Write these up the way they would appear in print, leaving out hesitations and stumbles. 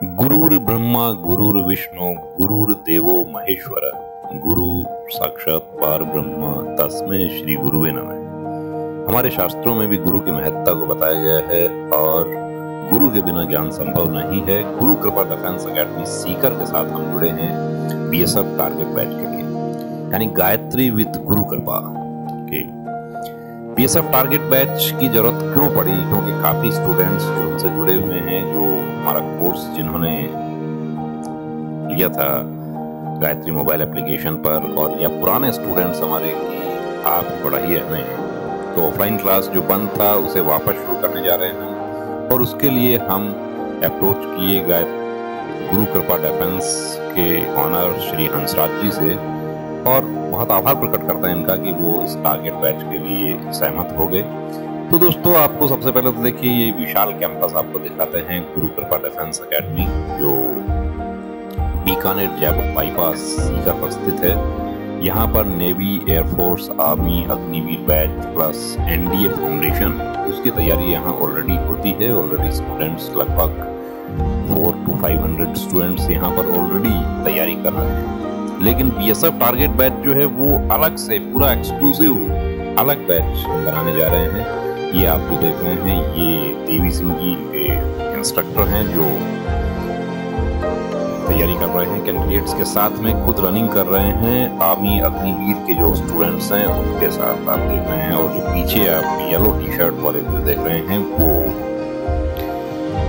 गुरुर् ब्रह्मा गुरुर् विष्णु गुरुर्देवो महेश्वर गुरु साक्षात पार ब्रह्म तस्मै श्री गुरुवे नमः। हमारे शास्त्रों में भी गुरु की महत्ता को बताया गया है और गुरु के बिना ज्ञान संभव नहीं है। गुरु कृपा डिफेंस एकेडमी सीकर के साथ हम जुड़े हैं बीएसएफ टारगेट बैच के लिए, यानी गायत्री विद गुरु कृपा के बीएसएफ टारगेट बैच की जरूरत क्यों पड़ी? क्योंकि काफी स्टूडेंट्स जो उनसे जुड़े हुए हैं, जो हमारा कोर्स जिन्होंने लिया था गायत्री मोबाइल एप्लीकेशन पर, और या पुराने स्टूडेंट्स हमारे की आप पढ़ाई हमें, तो ऑफलाइन क्लास जो बंद था उसे वापस शुरू करने जा रहे हैं और उसके लिए हम अप्रोच किए गुरु कृपा डिफेंस के ऑनर श्री हंसराज जी से, और बहुत आभार प्रकट करते हैं इनका कि वो इस टारगेट बैच के लिए सहमत हो गए। तो दोस्तों, आपको सबसे पहले तो देखिए ये विशाल कैंपस आपको दिखाते हैं गुरु कृपा डिफेंस एकेडमी, जो बीकानेर जयपुर बाईपास सीकर पर स्थित है। यहाँ पर navy, air force, army, Agniveer batch plus NDA foundation, उसकी तैयारी यहाँ ऑलरेडी होती है। ऑलरेडी स्टूडेंट्स लगभग 400 to 500 स्टूडेंट्स यहाँ पर ऑलरेडी तैयारी कर रहे हैं। लेकिन बीएसएफ टारगेट बैच जो है वो अलग से पूरा एक्सक्लूसिव अलग बैच बनाने जा रहे हैं। ये आप जो देख रहे हैं ये देवी सिंह जी के इंस्ट्रक्टर हैं जो तैयारी कर रहे हैं कैंडिडेट्स के साथ में, खुद रनिंग कर रहे हैं। आर्मी अग्निवीर के जो स्टूडेंट्स हैं उनके साथ आप देख रहे हैं, और जो पीछे आप येलो टी शर्ट वाले जो देख रहे हैं वो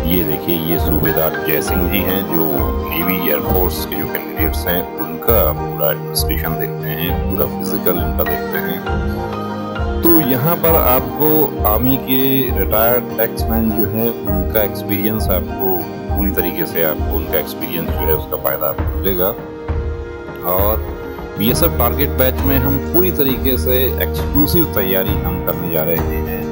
ये देखिए, ये सूबेदार जय सिंह जी हैं जो नेवी एयरफोर्स के जो कैंडिडेट्स हैं उनका पूरा एडमिनिस्ट्रेशन देखते हैं, पूरा फिजिकल इनका देखते हैं। तो यहाँ पर आपको आर्मी के रिटायर्ड एक्समैन जो है उनका एक्सपीरियंस आपको पूरी तरीके से आपको उनका एक्सपीरियंस जो है उसका फायदा आपको मिलेगा। और बीएसएफ टारगेट बैच में हम पूरी तरीके से एक्सक्लूसिव तैयारी हम करने जा रहे हैं।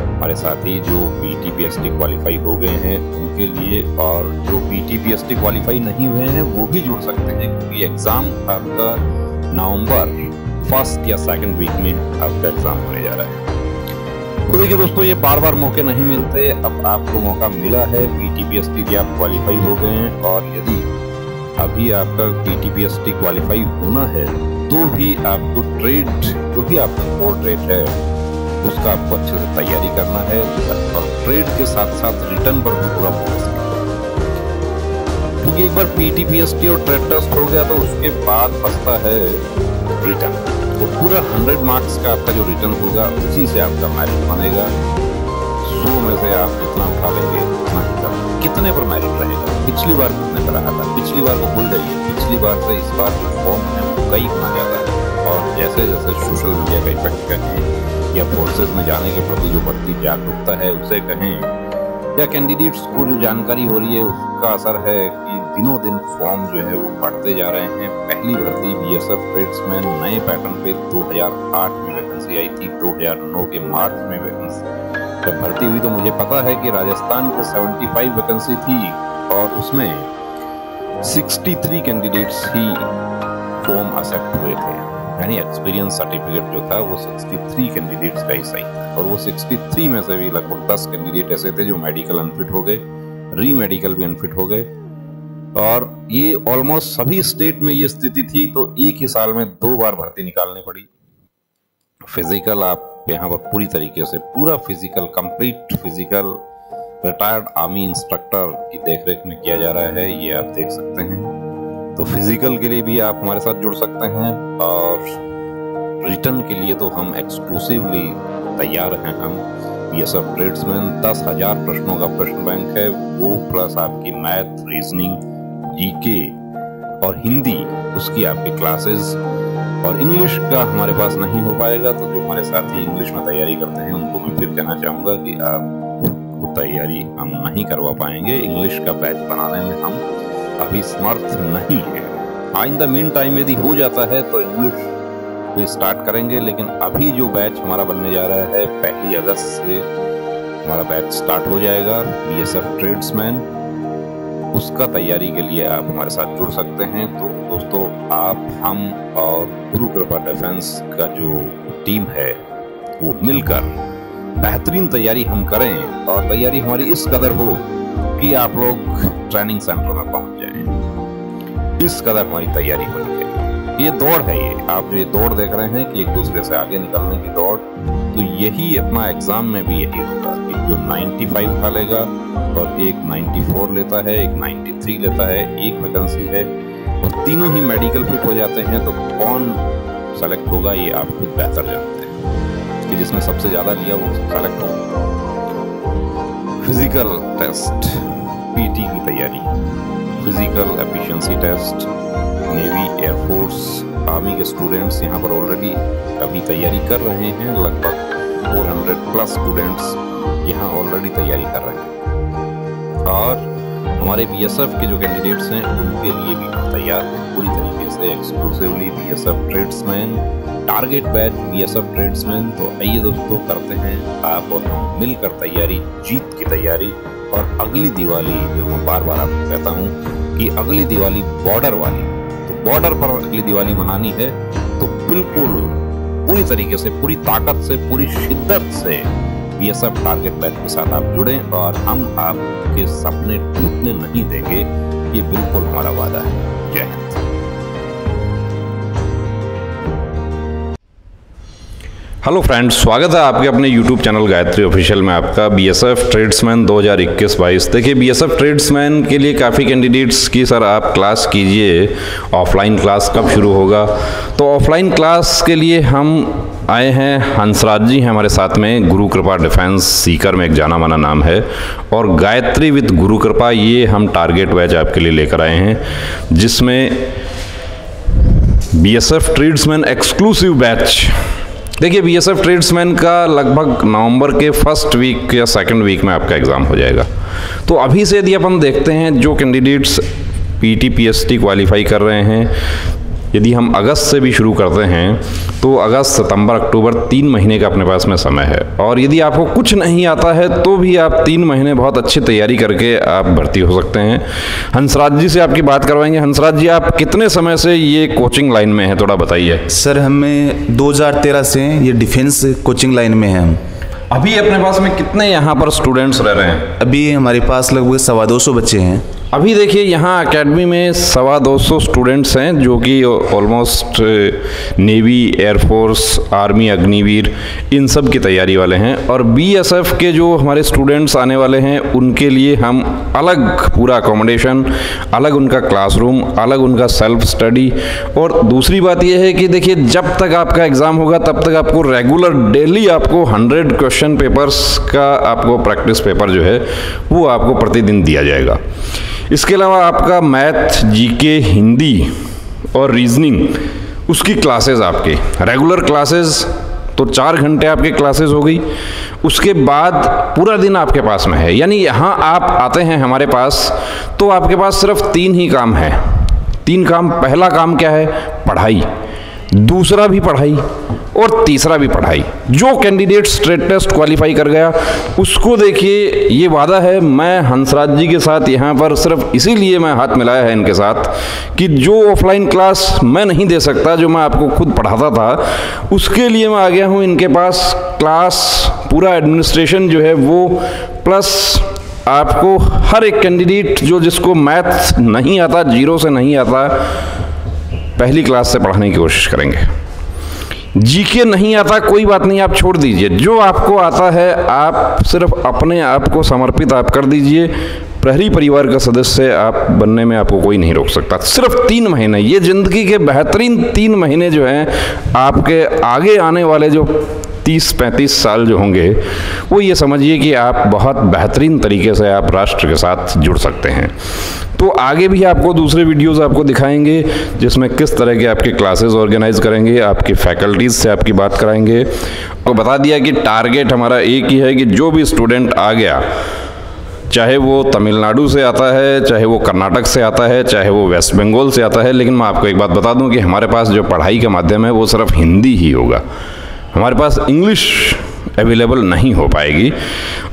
हमारे साथी जो पीटीपीएसटी क्वालिफाई हो गए हैं उनके लिए, और जो पीटीपीएसटी क्वालिफाई नहीं हुए हैं वो भी जुड़ सकते हैं, क्योंकि एग्जाम आपका नवंबर 1st या 2nd वीक में आपका एग्जाम होने जा रहा है। तो देखिए दोस्तों, ये बार बार मौके नहीं मिलते। अब आपको मौका मिला है, पीटीपीएसटी की आप क्वालिफाई हो गए हैं, और यदि अभी आपका पीटीपीएसटी क्वालिफाई होना है तो भी आपको ट्रेड, जो भी आपका कोर ट्रेड है उसका आपको अच्छे से तैयारी करना है, और ट्रेड के साथ साथ रिटर्न पर भी पूरा फोकस करना है। क्योंकि एक बार पीटीपीएसटी और ट्रेड टेस्ट हो गया तो उसके बाद बचता है रिटर्न, तो पूरा 100 मार्क्स का आपका जो रिटर्न होगा उसी से आपका मेरिट बनेगा। 100 में से आप जितना उठा लेंगे उतना ही करेंगे। कितने पर मेरिट रहेगा? पिछली बार कितने पर रहा था? पिछली बार को भूल जाइए, पिछली बार से इस बार जो फॉर्म है वो कई गुना ज्यादा है। और जैसे जैसे सोशल मीडिया का इफेक्ट कहें, या फोर्सेज में जाने के प्रति जो बढ़ती जागरूकता है उसे कहें, या कैंडिडेट्स को जो जानकारी हो रही है उसका असर है कि दिनों दिन फॉर्म जो है वो बढ़ते जा रहे हैं। पहली भर्ती बीएसएफ ट्रेड्समैन नए पैटर्न पे 2008 में वैकेंसी आई थी, 2009 के मार्च में वैकेंसी जब भर्ती हुई तो मुझे पता है कि राजस्थान के 75 वैकेंसी थी और उसमें 63 कैंडिडेट्स ही फॉर्म एक्सेप्ट हुए थे, यानी एक्सपीरियंस सर्टिफिकेट जो था वो 63 कैंडिडेट्स का ही सही था। और वो 63 में से भी लगभग 10 कैंडिडेट ऐसे थे जो मेडिकल अनफिट हो गए, री मेडिकल भी अनफिट हो गए, और ये ऑलमोस्ट सभी स्टेट में ये स्थिति थी। तो एक ही साल में 2 बार भर्ती निकालनी पड़ी। फिजिकल आप यहाँ पर पूरी तरीके से पूरा physical, complete physical retired army instructor की देखरेख में किया जा रहा है, ये आप देख सकते हैं। तो फिजिकल के लिए भी आप हमारे साथ जुड़ सकते हैं, और रिटर्न के लिए तो हम एक्सक्लूसिवली तैयार हैं। हम बीएसएफ ट्रेड्समैन 10,000 प्रश्नों का प्रश्न बैंक है, वो प्लस आपकी मैथ, रीजनिंग, जीके और हिंदी, उसकी आपकी क्लासेस, और इंग्लिश का हमारे पास नहीं हो पाएगा। तो जो हमारे साथी इंग्लिश में तैयारी करते हैं उनको मैं फिर कहना चाहूँगा कि आप तैयारी हम नहीं करवा पाएंगे। इंग्लिश का बैच बनाने में हम अभी समर्थ नहीं है। इन द मीन टाइम यदि हो जाता है तो इंग्लिश भी स्टार्ट करेंगे, लेकिन अभी जो बैच हमारा बनने जा रहा है 1 अगस्त से हमारा बैच स्टार्ट हो जाएगा बीएसएफ ट्रेड्समैन, उसका तैयारी के लिए आप हमारे साथ जुड़ सकते हैं। तो दोस्तों, आप, हम और गुरु कृपा डिफेंस का जो टीम है वो मिलकर बेहतरीन तैयारी हम करें, और तैयारी हमारी इस कदर हो कि आप लोग ट्रेनिंग सेंटर में पहुंच जाएं। इस कदर हमारी तैयारी हो रही है। ये दौड़ है, ये आप जो ये दौड़ देख रहे हैं कि एक दूसरे से आगे निकलने की दौड़, तो यही अपना एग्जाम में भी यही होगा कि जो 95 उठा लेगा और एक 94 लेता है, एक 93 लेता है, एक वैकेंसी है और तीनों ही मेडिकल फिट हो जाते हैं, तो कौन सेलेक्ट होगा ये आप खुद बेहतर जानते हैं कि जिसने सबसे ज्यादा लिया वो सेलेक्ट होगा। फिजिकल टेस्ट, पीटी की तैयारी, physical efficiency test, navy, air force, army के स्टूडेंट्स यहाँ पर ऑलरेडी अभी तैयारी कर रहे हैं। लगभग 400 प्लस स्टूडेंट्स यहाँ ऑलरेडी तैयारी कर रहे हैं और हमारे बीएसएफ के जो कैंडिडेट्स हैं उनके लिए भी तैयार हैं पूरी तरीके से, exclusively BSF tradesman, target batch BSF tradesman. तो आइए दोस्तों, करते हैं आप और हम मिलकर तैयारी, जीत की तैयारी। और अगली दिवाली, जो मैं बार बार आपको कहता हूँ कि अगली दिवाली बॉर्डर वाली, तो बॉर्डर पर अगली दिवाली मनानी है, तो बिल्कुल पूरी तरीके से, पूरी ताकत से, पूरी शिद्दत से बीएसएफ टारगेट बैच के साथ आप जुड़ें और हम आपके सपने टूटने नहीं देंगे, ये बिल्कुल हमारा वादा है। जय हिंद। हेलो फ्रेंड्स, स्वागत है आपके अपने यूट्यूब चैनल गायत्री ऑफिशियल में आपका बीएसएफ ट्रेड्समैन 2021-22। देखिए, बीएसएफ ट्रेड्समैन के लिए काफ़ी कैंडिडेट्स की सर आप क्लास कीजिए, ऑफलाइन क्लास कब शुरू होगा? तो ऑफलाइन क्लास के लिए हम आए हैं, हंसराज जी हैं हमारे साथ में, गुरु कृपा डिफेंस सीकर में एक जाना माना नाम है, और गायत्री विद गुरु कृपा, ये हम टारगेट बैच आपके लिए लेकर आए हैं, जिसमें बीएसएफ ट्रेड्समैन एक्सक्लूसिव बैच। देखिए, बीएसएफ ट्रेड्समैन का लगभग नवंबर के फर्स्ट वीक या सेकंड वीक में आपका एग्ज़ाम हो जाएगा। तो अभी से यदि अपन देखते हैं जो कैंडिडेट्स पीटी पीएसटी क्वालिफाई कर रहे हैं, यदि हम अगस्त से भी शुरू करते हैं तो अगस्त, सितंबर, अक्टूबर 3 महीने का अपने पास में समय है। और यदि आपको कुछ नहीं आता है तो भी आप 3 महीने बहुत अच्छी तैयारी करके आप भर्ती हो सकते हैं। हंसराज जी से आपकी बात करवाएंगे। हंसराज जी, आप कितने समय से ये कोचिंग लाइन में हैं, थोड़ा बताइए। सर, हमें 2013 से ये डिफेंस कोचिंग लाइन में हैं। अभी अपने पास में कितने यहाँ पर स्टूडेंट्स रह रहे हैं? अभी हमारे पास लगभग 225 बच्चे हैं। अभी देखिए, यहाँ एकेडमी में 225 स्टूडेंट्स हैं जो कि almost navy, air force, army, Agniveer, इन सब की तैयारी वाले हैं। और बीएसएफ के जो हमारे स्टूडेंट्स आने वाले हैं उनके लिए हम अलग पूरा अकोमोडेशन, अलग उनका क्लासरूम, अलग उनका सेल्फ स्टडी। और दूसरी बात यह है कि देखिए, जब तक आपका एग्ज़ाम होगा तब तक आपको रेगुलर डेली आपको 100 क्वेश्चन पेपर्स का आपको प्रैक्टिस पेपर जो है वो आपको प्रतिदिन दिया जाएगा। इसके अलावा आपका मैथ, जीके, हिंदी और रीजनिंग, उसकी क्लासेस आपके रेगुलर क्लासेस, तो 4 घंटे आपके क्लासेस हो गई। उसके बाद पूरा दिन आपके पास में है, यानी यहाँ आप आते हैं हमारे पास तो आपके पास सिर्फ 3 ही काम है। 3 काम। पहला काम क्या है? पढ़ाई। दूसरा भी पढ़ाई और तीसरा भी पढ़ाई। जो कैंडिडेट स्टेट टेस्ट क्वालिफाई कर गया उसको देखिए, ये वादा है मैं हंसराज जी के साथ यहाँ पर सिर्फ इसीलिए मैं हाथ मिलाया है इनके साथ कि जो ऑफलाइन क्लास मैं नहीं दे सकता, जो मैं आपको खुद पढ़ाता था, उसके लिए मैं आ गया हूँ इनके पास। क्लास पूरा एडमिनिस्ट्रेशन जो है वो, प्लस आपको हर एक कैंडिडेट जो जिसको मैथ्स नहीं आता, 0 से नहीं आता, पहली क्लास से पढ़ाने की कोशिश करेंगे। जीके नहीं आता, कोई बात नहीं, आप छोड़ दीजिए। जो आपको आता है आप सिर्फ अपने आप को समर्पित आप कर दीजिए। प्रहरी परिवार का सदस्य आप बनने में आपको कोई नहीं रोक सकता। सिर्फ 3 महीने, ये ज़िंदगी के बेहतरीन 3 महीने जो हैं, आपके आगे आने वाले जो 30-35 साल जो होंगे, वो ये समझिए कि आप बहुत बेहतरीन तरीके से आप राष्ट्र के साथ जुड़ सकते हैं। तो आगे भी आपको दूसरे वीडियोस आपको दिखाएंगे जिसमें किस तरह के आपके क्लासेस ऑर्गेनाइज करेंगे, आपकी फैकल्टीज़ से आपकी बात कराएंगे। और बता दिया कि टारगेट हमारा एक ही है कि जो भी स्टूडेंट आ गया, चाहे वो तमिलनाडु से आता है, चाहे वो कर्नाटक से आता है, चाहे वो वेस्ट बंगाल से आता है, लेकिन मैं आपको एक बात बता दूं कि हमारे पास जो पढ़ाई का माध्यम है वो सिर्फ हिंदी ही होगा। हमारे पास इंग्लिश अवेलेबल नहीं हो पाएगी।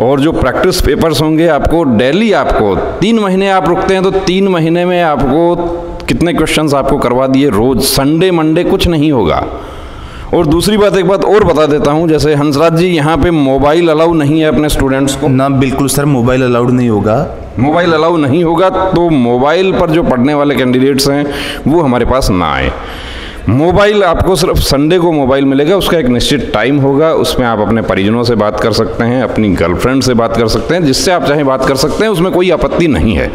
और जो प्रैक्टिस पेपर्स होंगे आपको डेली, आपको 3 महीने आप रुकते हैं तो 3 महीने में आपको कितने क्वेश्चंस आपको करवा दिए रोज़, संडे मंडे कुछ नहीं होगा। और दूसरी बात, एक बात और बता देता हूं, जैसे हंसराज जी यहाँ पे मोबाइल अलाउ नहीं है अपने स्टूडेंट्स को? ना, बिल्कुल सर, मोबाइल अलाउड नहीं होगा। मोबाइल अलाउ नहीं होगा तो मोबाइल पर जो पढ़ने वाले कैंडिडेट्स हैं वो हमारे पास ना आए। मोबाइल आपको सिर्फ संडे को मोबाइल मिलेगा, उसका एक निश्चित टाइम होगा, उसमें आप अपने परिजनों से बात कर सकते हैं, अपनी गर्लफ्रेंड से बात कर सकते हैं, जिससे आप चाहे बात कर सकते हैं, उसमें कोई आपत्ति नहीं है।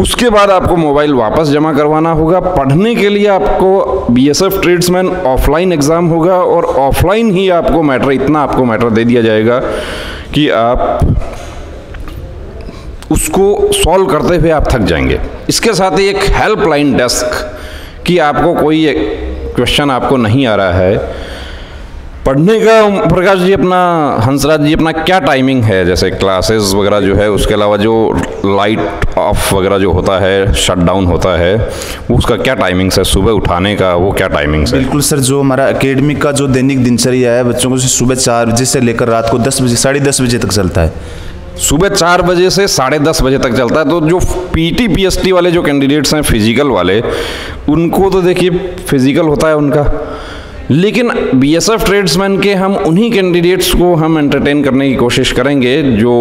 उसके बाद आपको मोबाइल वापस जमा करवाना होगा। पढ़ने के लिए आपको बीएसएफ ट्रेड्समैन ऑफलाइन एग्ज़ाम होगा और ऑफलाइन ही आपको मैटर दे दिया जाएगा कि आप उसको सॉल्व करते हुए आप थक जाएंगे। इसके साथ ही एक हेल्पलाइन डेस्क कि आपको कोई क्वेश्चन आपको नहीं आ रहा है पढ़ने का, प्रकाश जी अपना, हंसराज जी अपना क्या टाइमिंग है, जैसे क्लासेस वगैरह जो है, उसके अलावा जो लाइट ऑफ वगैरह जो होता है, शट डाउन होता है, वो उसका क्या टाइमिंग्स है, सुबह उठाने का वो क्या टाइमिंग्स है? बिल्कुल सर, जो हमारा एकेडमिक का जो दैनिक दिनचर्या है बच्चों को सुबह 4 बजे से लेकर रात को 10 बजे 10:30 बजे तक चलता है। सुबह 4 बजे से 10:30 बजे तक चलता है। तो जो पीटी पीएसटी वाले जो कैंडिडेट्स हैं फिजिकल वाले, उनको तो देखिए फिजिकल होता है उनका, लेकिन बीएसएफ ट्रेड्समैन के हम उन्हीं कैंडिडेट्स को हम एंटरटेन करने की कोशिश करेंगे जो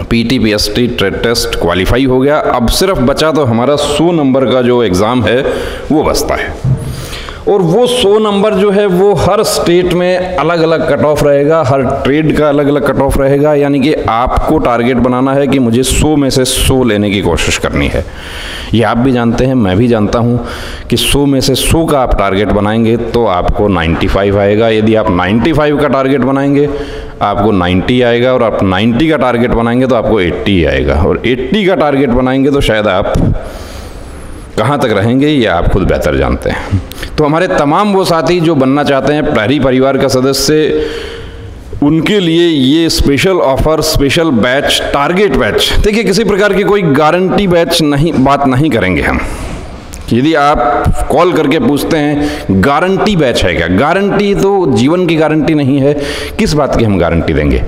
PT PST trade test qualify हो गया। अब सिर्फ बचा तो हमारा 100 नंबर का जो एग्ज़ाम है वो बचता है, और वो 100 नंबर जो है वो हर स्टेट में अलग अलग कट ऑफ रहेगा, हर ट्रेड का अलग अलग कट ऑफ रहेगा। यानी कि आपको टारगेट बनाना है कि मुझे 100 में से 100 लेने की कोशिश करनी है। ये आप भी जानते हैं, मैं भी जानता हूँ कि 100 में से 100 का आप टारगेट बनाएंगे तो आपको 95 आएगा। यदि आप 95 का टारगेट बनाएंगे आपको 90 आएगा, और आप 90 का टारगेट बनाएंगे तो आपको 80 आएगा, और 80 का टारगेट बनाएंगे तो शायद आप कहाँ तक रहेंगे ये आप खुद बेहतर जानते हैं। तो हमारे तमाम वो साथी जो बनना चाहते हैं प्रहरी परिवार का सदस्य, उनके लिए ये special offer, special batch, target batch, देखिए किसी प्रकार की कोई गारंटी बैच बात नहीं करेंगे हम। यदि आप कॉल करके पूछते हैं गारंटी बैच है क्या, गारंटी तो जीवन की गारंटी नहीं है, किस बात की हम गारंटी देंगे?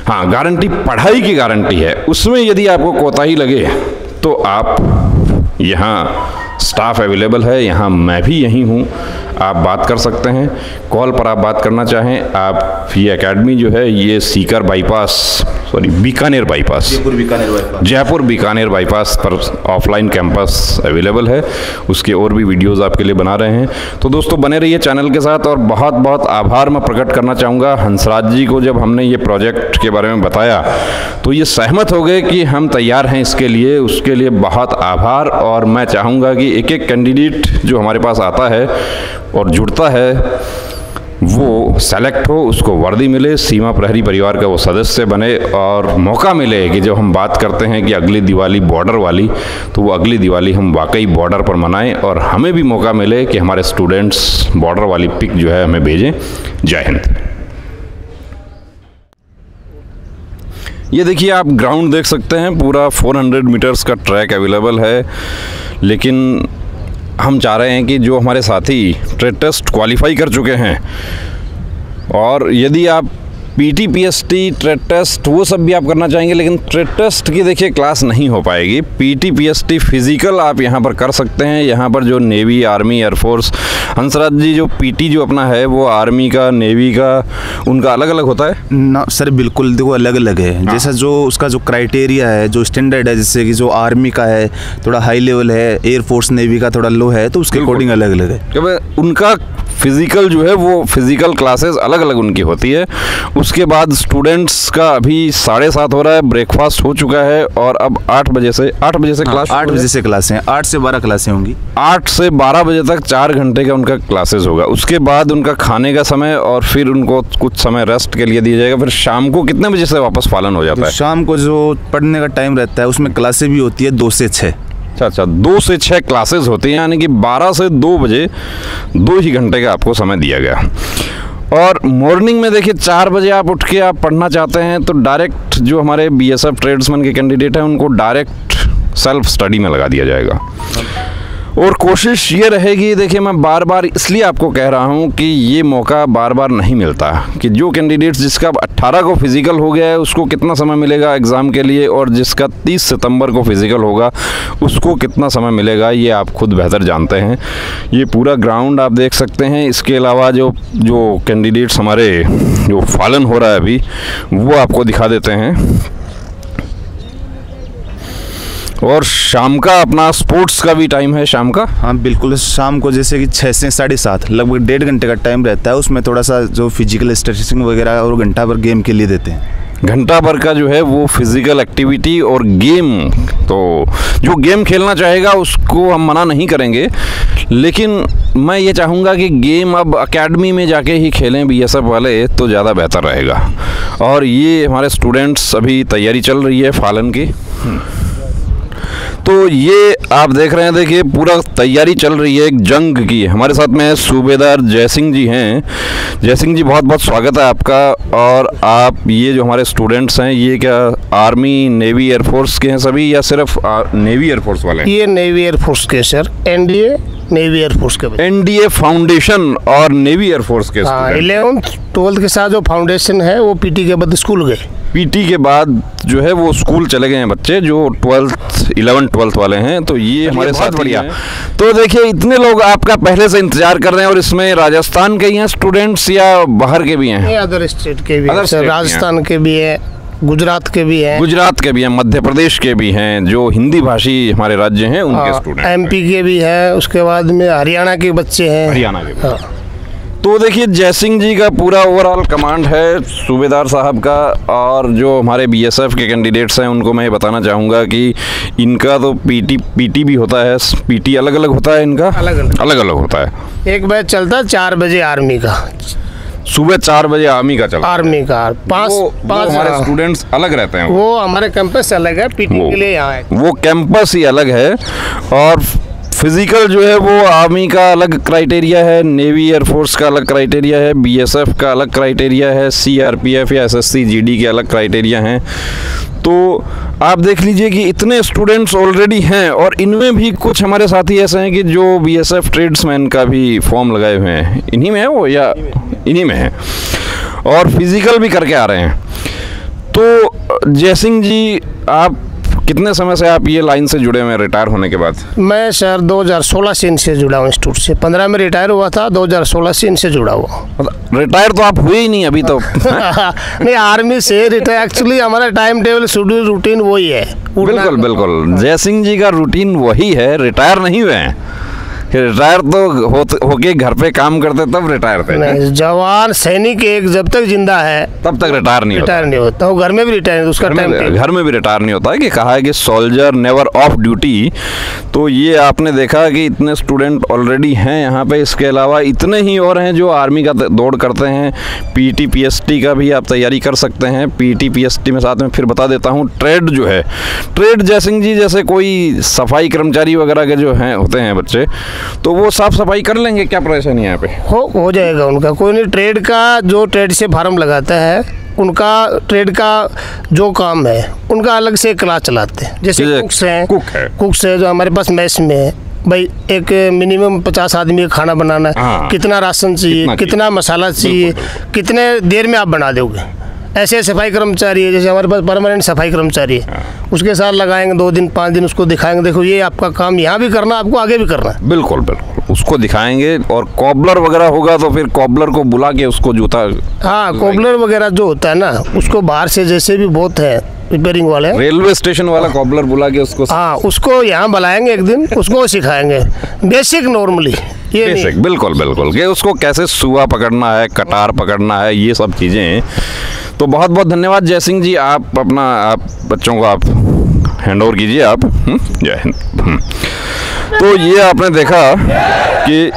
हाँ, गारंटी पढ़ाई की गारंटी है। उसमें यदि आपको कोताही लगे तो आप, यहाँ स्टाफ अवेलेबल है, यहाँ मैं भी यहीं हूँ, आप बात कर सकते हैं। कॉल पर आप बात करना चाहें आप, ये एकेडमी जो है ये बीकानेर बाईपास, जयपुर बीकानेर बाईपास पर ऑफलाइन कैंपस अवेलेबल है। उसके और भी वीडियोस आपके लिए बना रहे हैं। तो दोस्तों बने रहिए चैनल के साथ। और बहुत बहुत आभार मैं प्रकट करना चाहूँगा हंसराज जी को। जब हमने ये प्रोजेक्ट के बारे में बताया तो ये सहमत हो गए कि हम तैयार हैं इसके लिए, उसके लिए बहुत आभार। और मैं चाहूँगा कि एक एक कैंडिडेट जो हमारे पास आता है और जुड़ता है वो सेलेक्ट हो, उसको वर्दी मिले, सीमा प्रहरी परिवार का वो सदस्य बने, और मौका मिले कि जब हम बात करते हैं कि अगली दिवाली बॉर्डर वाली, तो वो अगली दिवाली हम वाकई बॉर्डर पर मनाएं, और हमें भी मौका मिले कि हमारे स्टूडेंट्स बॉर्डर वाली पिक जो है हमें भेजें। जय हिंद। ये देखिए आप ग्राउंड देख सकते हैं, पूरा 400 मीटर्स का ट्रैक अवेलेबल है, लेकिन हम चाह रहे हैं कि जो हमारे साथी ट्रेड टेस्ट क्वालिफाई कर चुके हैं, और यदि आप पीटी पीएसटी ट्रेड टेस्ट वो सब भी आप करना चाहेंगे, लेकिन ट्रेड टेस्ट की देखिए क्लास नहीं हो पाएगी। पीटी पीएसटी फिजिकल आप यहाँ पर कर सकते हैं। यहाँ पर जो navy, army, air force, Hansraj ji जो पीटी जो अपना है वो आर्मी का, नेवी का, उनका अलग अलग होता है ना सर? बिल्कुल, देखो अलग अलग है। जैसा जो उसका जो क्राइटेरिया है, जो स्टैंडर्ड है, जैसे कि जो आर्मी का है थोड़ा हाई लेवल है, एयरफोर्स नेवी का थोड़ा लो है, तो उसके अकॉर्डिंग अलग अलग है। क्योंकि उनका फिजिकल जो है वो फिजिकल क्लासेस अलग अलग उनकी होती है। उसके बाद स्टूडेंट्स का अभी 7:30 हो रहा है, ब्रेकफास्ट हो चुका है, और अब 8 बजे से क्लास, 8 बजे से क्लासें हैं, 8 से 12 क्लासें होंगी। 8 से 12 बजे तक 4 घंटे का उनका क्लासेस होगा। उसके बाद उनका खाने का समय, और फिर उनको कुछ समय रेस्ट के लिए दिया जाएगा। फिर शाम को कितने बजे से वापस पालन हो जाता है? शाम को जो पढ़ने का टाइम रहता है उसमें क्लासें भी होती है 2 से 6। अच्छा, 2 से 6 क्लासेस होती हैं, यानी कि 12 से 2 बजे 2 ही घंटे का आपको समय दिया गया। और मॉर्निंग में देखिए 4 बजे आप उठ के आप पढ़ना चाहते हैं तो डायरेक्ट जो हमारे बीएसएफ ट्रेड्समैन के कैंडिडेट हैं उनको डायरेक्ट सेल्फ स्टडी में लगा दिया जाएगा। और कोशिश ये रहेगी, देखिए मैं बार बार इसलिए आपको कह रहा हूँ कि ये मौका बार बार नहीं मिलता कि जो कैंडिडेट्स जिसका 18 को फिज़िकल हो गया है उसको कितना समय मिलेगा एग्ज़ाम के लिए, और जिसका 30 सितंबर को फिज़िकल होगा उसको कितना समय मिलेगा, ये आप खुद बेहतर जानते हैं। ये पूरा ग्राउंड आप देख सकते हैं। इसके अलावा जो कैंडिडेट्स हमारे जो फालन हो रहा है अभी वो आपको दिखा देते हैं। और शाम का अपना स्पोर्ट्स का भी टाइम है शाम का? हाँ बिल्कुल, शाम को जैसे कि 6 से 7:30 लगभग 1.5 घंटे का टाइम रहता है। उसमें थोड़ा सा जो फिजिकल स्ट्रेचिंग वगैरह और घंटा भर गेम के लिए देते हैं। घंटा भर का जो है वो फिजिकल एक्टिविटी और गेम, तो जो गेम खेलना चाहेगा उसको हम मना नहीं करेंगे, लेकिन मैं ये चाहूँगा कि गेम अब एकेडमी में जाके ही खेलें बीएसएफ वाले, तो ज़्यादा बेहतर रहेगा। और ये हमारे स्टूडेंट्स अभी तैयारी चल रही है फालन की, तो ये आप देख रहे हैं, देखिए पूरा तैयारी चल रही है एक जंग की। हमारे साथ में सूबेदार जय सिंह जी हैं। जय सिंह जी, बहुत बहुत स्वागत है आपका। और आप ये जो हमारे स्टूडेंट्स हैं, ये क्या आर्मी, नेवी, एयरफोर्स के हैं सभी, या सिर्फ नेवी एयरफोर्स वाले हैं? ये नेवी एयरफोर्स के सर, एनडीए नेवी एयरफोर्स के। एनडीए फाउंडेशन और नेवी एयरफोर्स के। 11th 12th के साथ जो फाउंडेशन है वो पीटी के बाद स्कूल गए। पीटी के बाद जो है वो स्कूल चले गए हैं बच्चे जो 11th 12th वाले हैं। तो ये हमारे साथ बढ़िया। तो देखिए इतने लोग आपका पहले से इंतजार कर रहे हैं, और इसमें राजस्थान के ही हैं स्टूडेंट्स या बाहर के भी हैं? अदर स्टेट के भी हैं सर, राजस्थान के भी है, गुजरात के भी हैं। गुजरात के भी हैं, मध्य प्रदेश के भी हैं, जो हिंदी भाषी हमारे राज्य हैं उनके स्टूडेंट। एमपी के भी हैं, उसके बाद में हरियाणा के बच्चे हैं। हरियाणा के। तो देखिए जय सिंह जी का पूरा ओवरऑल कमांड है सूबेदार साहब का। और जो हमारे बीएसएफ के कैंडिडेट्स हैं उनको मैं ये बताना चाहूँगा कि इनका तो पीटी भी होता है। पीटी अलग अलग होता है इनका? अलग अलग होता है। एक बैच चलता है 4 बजे आर्मी का, सुबह 4 बजे आर्मी का चलता है। आर्मी का 5 हमारे स्टूडेंट्स अलग रहते हैं। वो हमारे कैंपस अलग है, पीटी के लिए यहाँ है। वो कैंपस ही अलग है। और फिजिकल जो है वो आर्मी का अलग क्राइटेरिया है, नेवी एयरफोर्स का अलग क्राइटेरिया है, बीएसएफ का अलग क्राइटेरिया है, सीआरपीएफ या एसएससी जीडी के अलग क्राइटेरिया हैं। तो आप देख लीजिए कि इतने स्टूडेंट्स ऑलरेडी हैं, और इनमें भी कुछ हमारे साथी ऐसे हैं कि जो बीएसएफ ट्रेड्समैन का भी फॉर्म लगाए हुए हैं। इन्हीं में है वो या इन्हीं में है, और फिजिकल भी करके आ रहे हैं। तो जय सिंह जी, आप कितने समय से आप ये लाइन से जुड़े हुए हैं रिटायर होने के बाद? मैं सर 2016 से इनसे जुड़ा हूँ, इंस्टीट्यूट से। 15 में रिटायर हुआ था, 2016 से इनसे जुड़ा हुआ। रिटायर तो आप हुए ही नहीं अभी तो? नहीं, आर्मी से रिटायर। एक्चुअली हमारा टाइम टेबल, शेड्यूल, रूटीन वही है। बिल्कुल बिल्कुल, जय सिंह जी का रूटीन वही है। रिटायर नहीं हुए हैं? रिटायर तो होके घर पे काम करते तब रिटायर थे। नहीं, जवान सैनिक एक जब तक जिंदा है तब तक रिटायर नहीं होता। वो घर में भी रिटायर, उसका टाइम घर में भी रिटायर नहीं होता है। कि कहा है कि सोल्जर नेवर ऑफ ड्यूटी। तो ये आपने देखा कि इतने स्टूडेंट ऑलरेडी हैं यहाँ पे। इसके अलावा इतने ही और हैं जो आर्मी का दौड़ करते हैं। पीटी पीएसटी का भी आप तैयारी कर सकते हैं। पीटी पीएसटी में साथ में फिर बता देता हूँ, ट्रेड जो है, ट्रेड जय सिंह जी जैसे कोई सफाई कर्मचारी वगैरह के जो हैं होते हैं बच्चे, तो वो साफ सफाई कर लेंगे, क्या परेशानी है यहाँ पे? हो जाएगा उनका। कोई नहीं, ट्रेड का जो ट्रेड से फार्म लगाता है, उनका ट्रेड का जो काम है उनका अलग से क्लास चलाते हैं। जैसे कुक्स है जो हमारे पास मैस में है। भाई एक मिनिमम 50 आदमी का खाना बनाना है, कितना राशन चाहिए, कितना मसाला चाहिए, कितने देर में आप बना दोगे। ऐसे सफाई कर्मचारी है, जैसे हमारे पास परमानेंट सफाई कर्मचारी है, उसके साथ लगाएंगे 2 दिन 5 दिन, उसको दिखाएंगे, देखो ये आपका काम यहाँ भी करना, आपको आगे भी करना है। बिल्कुल बिल्कुल, उसको दिखाएंगे। और कॉबलर वगैरह होगा तो फिर कॉबलर को बुला के उसको जूता, हाँ कॉबलर वगैरह जो होता है ना, उसको बाहर से जैसे भी बहुत है रिपेयरिंग वाले, रेलवे स्टेशन वाला कॉबलर बुला के उसको, हाँ उसको यहाँ बुलाएंगे एक दिन, उसको सिखाएंगे बेसिक नॉर्मली ये बेसिक। बिल्कुल बिल्कुल, कि उसको कैसे सुआ पकड़ना है, कटार पकड़ना है, ये सब चीज़ें। तो बहुत बहुत धन्यवाद जय सिंह जी। आप बच्चों को आप हैंड ओवर कीजिए आप। जय हिंद। तो ये आपने देखा कि